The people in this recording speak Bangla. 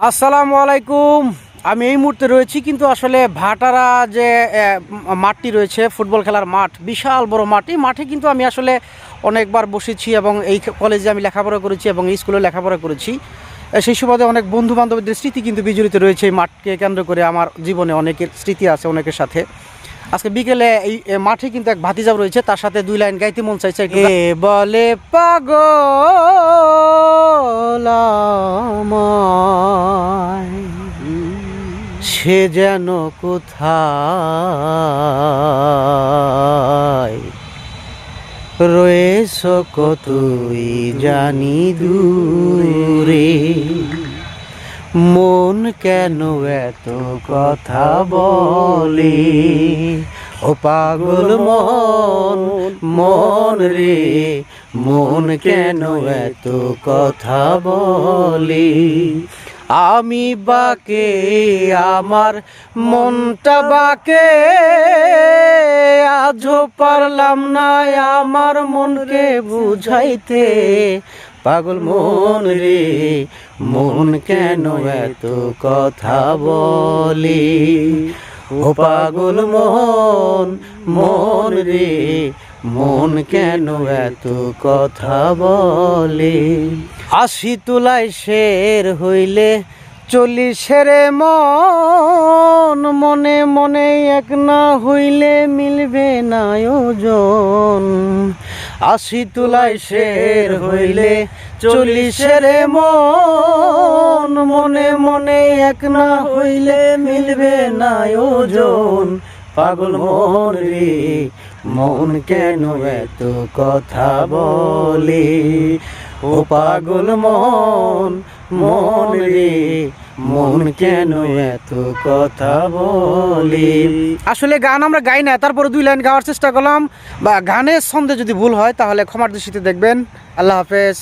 আসসালামু আলাইকুম। আমি এই মুহূর্তে রয়েছি কিন্তু আসলে ভাটারা যে মাঠটি রয়েছে ফুটবল খেলার মাঠ, বিশাল বড় মাঠ। এই মাঠে কিন্তু আমি আসলে অনেকবার বসেছি এবং এই কলেজে আমি লেখাপড়া করেছি এবং এই স্কুলে লেখাপড়া করেছি। সেই সুবাদে অনেক বন্ধু বান্ধবদের স্মৃতি কিন্তু বিজড়িত রয়েছে এই মাঠকে কেন্দ্র করে। আমার জীবনে অনেকের স্মৃতি আছে অনেকের সাথে। আজকে বিকেলে এই মাঠে কিন্তু এক ভাতিজা রয়েছে, তার সাথে দুই লাইন গাইতে মন চাইছে। এ বলে পাগল আমায়, সে যেন কোথায় রয়েছ কতই জানি দূরে, মন কেন এত কথা বলে, ও পাগল মন মন রে, মন কেন এত কথা বলে। আমি বাকে আমার মনটা বাকে, আজও পারলাম না আমার মনকে বুঝাইতে। পাগল মন রে, মন কেন এত কথা বলে, ও পাগল মন মন রে, মন কেন এত কথা বলে। ৮০ তুলায় শের হইলে ৪০ মন, মনে মনে এক না হইলে মিলবে না ওজন। ৮০ তুলায় শের হইলে ৪০ মন, মনে মনে এক না হইলে মিলবে না ওজন। পাগল মন রে, মন কেন এত কথা বলে, ও পাগল মন মন রে, মন কেন এত কথা বলে। আসলে গান আমরা গাই না, তারপরে দুই লাইন গাওয়ার চেষ্টা করলাম, বা গানের ছন্দে যদি ভুল হয় তাহলে ক্ষমার দৃষ্টিতে দেখবেন। আল্লাহ হাফেজ।